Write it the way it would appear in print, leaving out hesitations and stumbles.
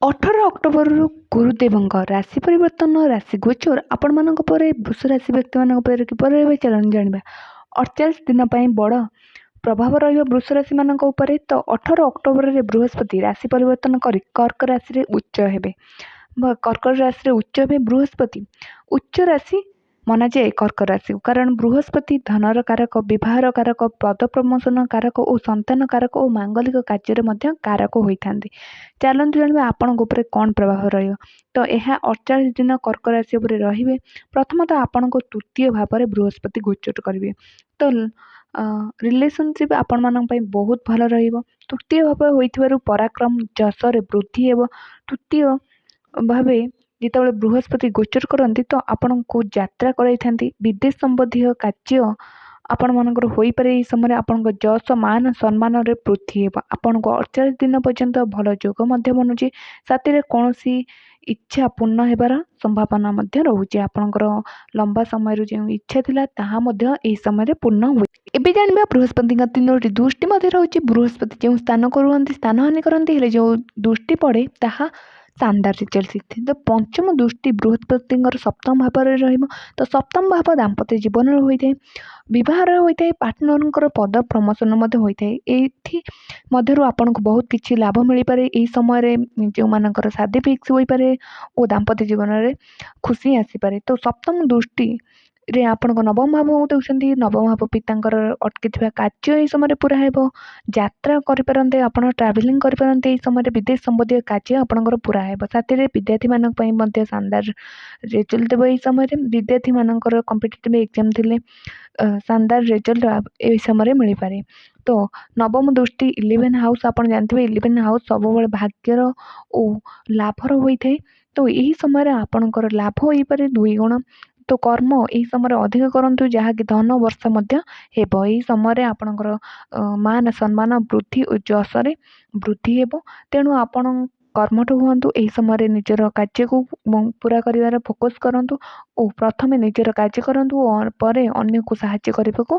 18 ଅକ୍ଟୋବରରୁ ଗୁରୁଦେବଙ୍କ ରାଶି ପରିବର୍ତ୍ତନ ରାଶି ଗୋଚର ଆପଣମାନଙ୍କ ଉପରେ ବୃଷ ରାଶି ବ୍ୟକ୍ତିମାନଙ୍କ ଉପରେ କିପରି ରହିବେ ଚାଲନ୍ତୁ ଜାଣିବା। 48 ଦିନ ପାଇଁ ବଡ଼ ପ୍ରଭାବ ରହିବ ବୃଷ ରାଶିମାନଙ୍କ ଉପରେ। ତ 18 ଅକ୍ଟୋବରରେ ବୃହସ୍ପତି ରାଶି ପରିବର୍ତ୍ତନ କରି କର୍କ ରାଶିରେ ଉଚ୍ଚ ହେବେ। କର୍କଟ ରାଶିରେ ଉଚ୍ଚ ହେବେ ବୃହସ୍ପତି। ଉଚ୍ଚ ରାଶି ମନାଯାଏ କର୍କ ରାଶି, କାରଣ ବୃହସ୍ପତି ଧନର କାରକ, ବିବାହର କାରକ, ପଦ ପ୍ରମୋଶନ କାରକ ଓ ସନ୍ତାନ କାରକ ଓ ମାଙ୍ଗଲିକ କାର୍ଯ୍ୟରେ ମଧ୍ୟ କାରକ ହୋଇଥାନ୍ତି। ଚାଲନ୍ତୁ ଜାଣିବା ଆପଣଙ୍କ ଉପରେ କ'ଣ ପ୍ରଭାବ ରହିବ। ତ ଏହା 48 ଦିନ କର୍କ ରାଶି ଉପରେ ରହିବେ। ପ୍ରଥମତଃ ଆପଣଙ୍କ ତୃତୀୟ ଭାବରେ ବୃହସ୍ପତି ଗୋଚର କରିବେ। ତ ରିଲେସନସିପ୍ ଆପଣମାନଙ୍କ ପାଇଁ ବହୁତ ଭଲ ରହିବ। ତୃତୀୟ ଭାବ ହୋଇଥିବାରୁ ପରାକ୍ରମ ଯଶରେ ବୃଦ୍ଧି ହେବ। ତୃତୀୟ ଭାବେ ଯେତେବେଳେ ବୃହସ୍ପତି ଗୋଚର କରନ୍ତି ତ ଆପଣଙ୍କୁ ଯାତ୍ରା କରାଇଥାନ୍ତି। ବିଦେଶ ସମ୍ବନ୍ଧୀୟ କାର୍ଯ୍ୟ ଆପଣମାନଙ୍କର ହୋଇପାରେ। ଏହି ସମୟରେ ଆପଣଙ୍କ ଯଶ ମାନ ସମ୍ମାନରେ ବୃଦ୍ଧି ହେବ। ଆପଣଙ୍କୁ 48 ଦିନ ପର୍ଯ୍ୟନ୍ତ ଭଲ ଯୋଗ ମଧ୍ୟ ବନୁଛି। ସାଥିରେ କୌଣସି ଇଚ୍ଛା ପୂର୍ଣ୍ଣ ହେବାର ସମ୍ଭାବନା ମଧ୍ୟ ରହୁଛି। ଆପଣଙ୍କର ଲମ୍ବା ସମୟରୁ ଯେଉଁ ଇଚ୍ଛା ଥିଲା ତାହା ମଧ୍ୟ ଏହି ସମୟରେ ପୂର୍ଣ୍ଣ ହୁଏ। ଏବେ ଜାଣିବା ବୃହସ୍ପତିଙ୍କ 3ଟି ଦୃଷ୍ଟି ମଧ୍ୟ ରହୁଛି। ବୃହସ୍ପତି ଯେଉଁ ସ୍ଥାନକୁ ରୁହନ୍ତି ସ୍ଥାନହାନି କରନ୍ତି, ହେଲେ ଯେଉଁ ଦୃଷ୍ଟି ପଡ଼େ ତାହା ଶାନଦାର ରେଜଲ୍ଟ ଦେଇଥାଏ। ତ ପଞ୍ଚମ ଦୃଷ୍ଟି ବୃହସ୍ପତିଙ୍କର ସପ୍ତମ ଭାବରେ ରହିବ। ତ ସପ୍ତମ ଭାବ ଦାମ୍ପତ୍ୟ ଜୀବନରେ ହୋଇଥାଏ, ବିବାହରେ ହୋଇଥାଏ, ପାର୍ଟନରଙ୍କର ପଦ ପ୍ରମୋଶନ ମଧ୍ୟ ହୋଇଥାଏ। ଏଇଥି ମଧ୍ୟରୁ ଆପଣଙ୍କୁ ବହୁତ କିଛି ଲାଭ ମିଳିପାରେ। ଏହି ସମୟରେ ଯେଉଁମାନଙ୍କର ଶାଦୀ ଫିକ୍ସ ହୋଇପାରେ ଓ ଦାମ୍ପତ୍ୟ ଜୀବନରେ ଖୁସି ଆସିପାରେ। ତ ସପ୍ତମ ଦୃଷ୍ଟିରେ ଆପଣଙ୍କ ନବମ ଭାବକୁ ଦେଉଛନ୍ତି। ନବମ ଭାବ ପିତାଙ୍କର ଅଟକିଥିବା କାର୍ଯ୍ୟ ଏହି ସମୟରେ ପୁରା ହେବ। ଯାତ୍ରା କରିପାରନ୍ତି, ଆପଣ ଟ୍ରାଭେଲିଂ କରିପାରନ୍ତି। ଏହି ସମୟରେ ବିଦେଶ ସମ୍ବନ୍ଧୀୟ କାର୍ଯ୍ୟ ଆପଣଙ୍କର ପୁରା ହେବ। ସାଥିରେ ବିଦ୍ୟାର୍ଥୀମାନଙ୍କ ପାଇଁ ମଧ୍ୟ ଶାନଦାର ରେଜଲ୍ଟ ଦେବ। ଏହି ସମୟରେ ବିଦ୍ୟାର୍ଥୀମାନଙ୍କର କମ୍ପିଟେଟିଭ୍ ଏକ୍ଜାମ୍ ଥିଲେ ଶାନଦାର ରେଜଲ୍ଟ ଏହି ସମୟରେ ମିଳିପାରେ। ତ ନବମ ଦୃଷ୍ଟି 11 ହାଉସ୍, ଆପଣ ଜାଣିଥିବେ 11 ହାଉସ୍ ସବୁବେଳେ ଭାଗ୍ୟର ଓ ଲାଭର ହୋଇଥାଏ। ତ ଏହି ସମୟରେ ଆପଣଙ୍କର ଲାଭ ହୋଇପାରେ 2 ଗୁଣ। ତ କର୍ମ ଏହି ସମୟରେ ଅଧିକ କରନ୍ତୁ, ଯାହାକି ଧନ ବର୍ଷା ମଧ୍ୟ ହେବ। ଏହି ସମୟରେ ଆପଣଙ୍କର ମାନ ସମ୍ମାନ ବୃଦ୍ଧି ଓ ଯଶରେ ବୃଦ୍ଧି ହେବ। ତେଣୁ ଆପଣ କର୍ମଠ ହୁଅନ୍ତୁ। ଏହି ସମୟରେ ନିଜର କାର୍ଯ୍ୟକୁ ପୁରା କରିବାର ଫୋକସ୍ କରନ୍ତୁ ଓ ପ୍ରଥମେ ନିଜର କାର୍ଯ୍ୟ କରନ୍ତୁ ଓ ପରେ ଅନ୍ୟକୁ ସାହାଯ୍ୟ କରିବାକୁ